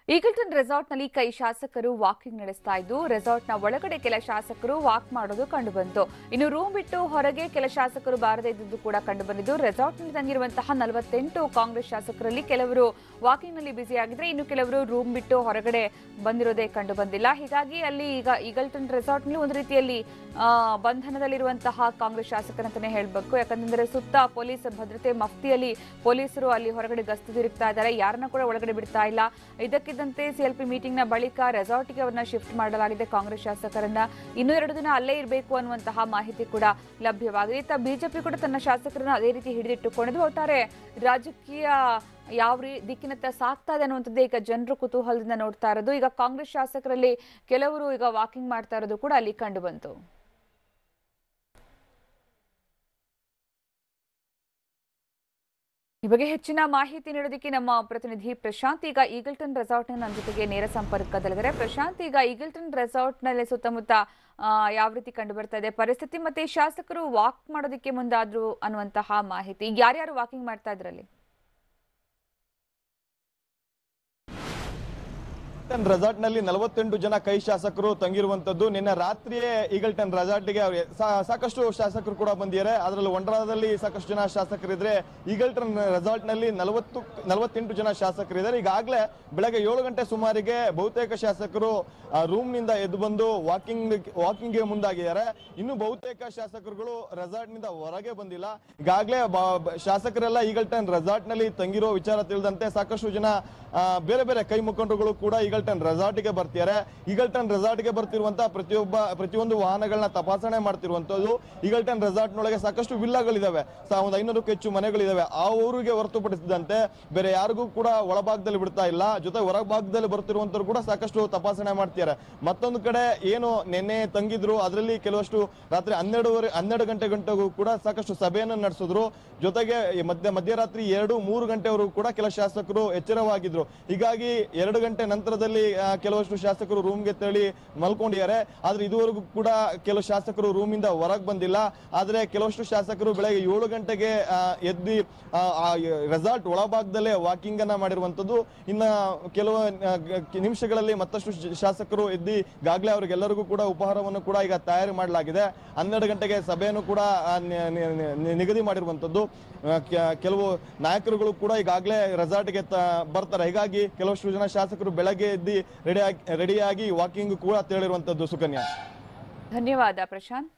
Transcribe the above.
Eagleton ರೆಸಾರ್ಟ್ನಲ್ಲಿ ಕೈ ಶಾಸಕರು ವಾಕಿಂಗ್ ನಡೆಸ್ತಾ ಇದ್ದು ರೆಸಾರ್ಟ್ನ ಒಳಗಡೆ ಕೆಲ ಶಾಸಕರು ವಾಕ್ ಮಾಡೋದು ಕಂಡುಬಂತು. ಇನ್ನು ರೂಮ್ ಬಿಟ್ಟು ಹೊರಗೆ ಕೆಲ ಶಾಸಕರು ಬಾರದೇ ಇದ್ದುದು ಕೂಡ ಕಂಡುಬಂದಿದ್ದು ರೆಸಾರ್ಟ್ನಲ್ಲಿ ತಂಗಿರುವಂತಹ 48 ಕಾಂಗ್ರೆಸ್ ಶಾಸಕರಲ್ಲಿ ಕೆಲವರು ವಾಕಿಂಗ್ನಲ್ಲಿ ಬ್ಯುಸಿಯಾಗಿದ್ರೆ ಇನ್ನು ಕೆಲವರು ರೂಮ್ ಬಿಟ್ಟು ಹೊರಗಡೆ ಬಂದಿರೋದೇ ಕಂಡುಬಂದಿಲ್ಲ. ಹೀಗಾಗಿ ಅಲ್ಲಿ ಈಗ ಈಗಲ್ಟನ್ ರೆಸಾರ್ಟ್ನಲ್ಲಿ ಒಂದು ರೀತಿಯಲ್ಲಿ ಬಂಧನದಲ್ಲಿರುವಂತಹ ಕಾಂಗ್ರೆಸ್ ಶಾಸಕರಂತಾನೆ ಹೇಳಬೇಕು. ಯಾಕಂದ್ರೆ ಸುತ್ತ ಪೊಲೀಸ್ ಭದ್ರತೆ ಮಫ್ತಿಯಲ್ಲಿ ಪೊಲೀಸರು ಅಲ್ಲಿ ಹೊರಗಡೆ ಗಸ್ತು ತಿರುಗ್ತಾ ಇದ್ದಾರೆ, ಯಾರನ್ನ ಕೂಡ ಒಳಗಡೆ ಬಿಡ್ತಾ ಇಲ್ಲ. ಇದಕ್ಕಿದ್ದಂತೆ ಸಿಎಲ್ಪಿ ಮೀಟಿಂಗ್ ನ ಬಳಿಕ ರೆಸಾರ್ಟ್ಗೆ ಅವರನ್ನ ಶಿಫ್ಟ್ ಮಾಡಲಾಗಿದೆ ಕಾಂಗ್ರೆಸ್ ಶಾಸಕರನ್ನ. ಇನ್ನೂ 2 ದಿನ ಅಲ್ಲೇ ಇರಬೇಕು ಅನ್ನುವಂತಹ ಮಾಹಿತಿ ಕೂಡ ಲಭ್ಯವಾಗಿದೆ. ಇತ್ತ ಬಿಜೆಪಿ ಕೂಡ ತನ್ನ ಶಾಸಕರನ್ನ ಅದೇ ರೀತಿ ಹಿಡಿದಿಟ್ಟುಕೊಂಡಿದ್ದು ಒಟ್ಟಾರೆ ರಾಜಕೀಯ ಯಾವ ದಿಕ್ಕಿನತ್ತ ಸಾಗ್ತಾ ಇದೆ ಅನ್ನುವಂಥದ್ದೇ ಈಗ ಜನರು ಕುತೂಹಲದಿಂದ ನೋಡ್ತಾ ಇರೋದು. ಈಗ ಕಾಂಗ್ರೆಸ್ ಶಾಸಕರಲ್ಲಿ ಕೆಲವರು ಈಗ ವಾಕಿಂಗ್ ಮಾಡ್ತಾ ಇರೋದು ಕೂಡ ಅಲ್ಲಿ ಕಂಡು ಬಂತು. ಈ ಬಗ್ಗೆ ಹೆಚ್ಚಿನ ಮಾಹಿತಿ ನೀಡೋದಕ್ಕೆ ನಮ್ಮ ಪ್ರತಿನಿಧಿ ಪ್ರಶಾಂತ್ ಈಗ ಈಗಲ್ಟನ್ ರೆಸಾರ್ಟ್ ನನ್ನ ಜೊತೆಗೆ ನೇರ ಸಂಪರ್ಕದಲ್ಲಿದ್ದಾರೆ. ಪ್ರಶಾಂತ್, ಈಗ ಈಗಲ್ಟನ್ ರೆಸಾರ್ಟ್ ನಲ್ಲಿ ಸುತ್ತಮುತ್ತ ಯಾವ ರೀತಿ ಕಂಡು ಬರ್ತಾ ಇದೆ ಪರಿಸ್ಥಿತಿ, ಮತ್ತೆ ಶಾಸಕರು ವಾಕ್ ಮಾಡೋದಕ್ಕೆ ಮುಂದಾದ್ರು ಅನ್ನುವಂತಹ ಮಾಹಿತಿ, ಯಾರ್ಯಾರು ವಾಕಿಂಗ್ ಮಾಡ್ತಾ ಇದ್ರಲ್ಲಿ? ರೆಸಾರ್ಟ್ ನಲ್ಲಿ 48 ಜನ ಕೈ ಶಾಸಕರು ತಂಗಿರುವಂತದ್ದು. ನಿನ್ನೆ ರಾತ್ರಿಯೇ ಈಗಲ್ಟನ್ ರೆಸಾರ್ಟ್ಗೆ ಸಾಕಷ್ಟು ಶಾಸಕರು ಕೂಡ ಬಂದಿದ್ದಾರೆ. ಅದರಲ್ಲಿ ವಂಡರಾದಲ್ಲಿ ಸಾಕಷ್ಟು ಜನ ಶಾಸಕರಿದ್ರೆ ಈಗಲ್ಟನ್ ರೆಸಾರ್ಟ್ ನಲ್ಲಿ 48 ಜನ ಶಾಸಕರಿದ್ದಾರೆ. ಈಗಾಗಲೇ ಬೆಳಗ್ಗೆ 7 ಗಂಟೆ ಸುಮಾರಿಗೆ ಬಹುತೇಕ ಶಾಸಕರು ರೂಮ್ ನಿಂದ ಎದ್ದು ಬಂದು ವಾಕಿಂಗ್ಗೆ ಮುಂದಾಗಿದ್ದಾರೆ. ಇನ್ನು ಬಹುತೇಕ ಶಾಸಕರುಗಳು ರೆಸಾರ್ಟ್ ನಿಂದ ಹೊರಗೆ ಬಂದಿಲ್ಲ. ಈಗಾಗಲೇ ಶಾಸಕರೆಲ್ಲ ಈಗಲ್ಟನ್ ರೆಸಾರ್ಟ್ ನಲ್ಲಿ ತಂಗಿರೋ ವಿಚಾರ ತಿಳಿದಂತೆ ಸಾಕಷ್ಟು ಜನ ಬೇರೆ ಬೇರೆ ಕೈ ಮುಖಂಡರುಗಳು ಕೂಡ ಈಗಲ್ಟನ್ ರೆಸಾರ್ಟ್ಗೆ ಬರ್ತಿದ್ದಾರೆ. ಈಗಲ್ಟನ್ ರೆಸಾರ್ಟ್ಗೆ ಬರ್ತಿರುವಂತಹ ಪ್ರತಿಯೊಂದು ವಾಹನಗಳನ್ನ ತಪಾಸಣೆ ಮಾಡ್ತಿರುವಂತದ್ದು. ಈಗಲ್ಟನ್ ರೆಸಾರ್ಟ್ ನೊಳಗೆ ಸಾಕಷ್ಟು ವಿಲ್ಲಾಗಳಿದಾವೆ, 500ಕ್ಕೂ ಹೆಚ್ಚು ಮನೆಗಳಿದಾವೆ. ಆ ಊರಿಗೆ ಹೊರತುಪಡಿಸಿದಂತೆ ಬೇರೆ ಯಾರಿಗೂ ಕೂಡ ಒಳಭಾಗದಲ್ಲಿ ಬಿಡ್ತಾ ಇಲ್ಲ. ಜೊತೆ ಹೊರಭಾಗದಲ್ಲಿ ಬರ್ತಿರುವಂತರು ಕೂಡ ಸಾಕಷ್ಟು ತಪಾಸಣೆ ಮಾಡ್ತಿದ್ದಾರೆ. ಮತ್ತೊಂದು ಕಡೆ ಏನು ನಿನ್ನೆ ತಂಗಿದ್ರು ಅದರಲ್ಲಿ ಕೆಲವಷ್ಟು ರಾತ್ರಿ 12 ಗಂಟೆಗೂ ಕೂಡ ಸಾಕಷ್ಟು ಸಭೆಯನ್ನು ನಡೆಸಿದ್ರು. ಜೊತೆಗೆ ಮಧ್ಯರಾತ್ರಿ 2-3 ಗಂಟೆವರೆಗೂ ಕೂಡ ಕೆಲ ಶಾಸಕರು ಎಚ್ಚರವಾಗಿದ್ರು. ಹೀಗಾಗಿ 2 ಗಂಟೆ ನಂತರದಲ್ಲಿ ಕೆಲವಷ್ಟು ಶಾಸಕರು ರೂಮ್ಗೆ ತೆರಳಿ ಮಲ್ಕೊಂಡಿದ್ದಾರೆ. ಆದ್ರೆ ಇದುವರೆಗೂ ಕೂಡ ಕೆಲವು ಶಾಸಕರು ರೂಮಿಂದ ಹೊರಗೆ ಬಂದಿಲ್ಲ. ಆದ್ರೆ ಕೆಲವಷ್ಟು ಶಾಸಕರು ಬೆಳಗ್ಗೆ 7 ಗಂಟೆಗೆ ಎದ್ದು ರೆಸಾರ್ಟ್ ಒಳಭಾಗದಲ್ಲೇ ವಾಕಿಂಗ್ ಅನ್ನ ಮಾಡಿರುವಂತದ್ದು. ಇನ್ನ ಕೆಲವು ನಿಮಿಷಗಳಲ್ಲಿ ಮತ್ತಷ್ಟು ಶಾಸಕರು ಎದ್ದು ಈಗಾಗಲೇ ಅವರಿಗೆಲ್ಲರಿಗೂ ಕೂಡ ಉಪಹಾರವನ್ನು ಕೂಡ ಈಗ ತಯಾರಿ ಮಾಡಲಾಗಿದೆ. 12 ಗಂಟೆಗೆ ಸಭೆಯನ್ನು ಕೂಡ ನಿಗದಿ ಮಾಡಿರುವಂತದ್ದು. ಕೆಲವು ನಾಯಕರುಗಳು ಕೂಡ ಈಗಾಗಲೇ ರೆಸಾರ್ಟ್ಗೆ ಬರ್ತಾರೆ. ಹೀಗಾಗಿ ಕೆಲವಷ್ಟು ಜನ ಶಾಸಕರು ಬೆಳಗ್ಗೆ ಎದ್ದು ರೆಡಿಯಾಗಿ ವಾಕಿಂಗ್ ಕೂಡ ತೆರಳಿರುವಂತದ್ದು. ಸುಕನ್ಯಾ, ಧನ್ಯವಾದ ಪ್ರಶಾಂತ್.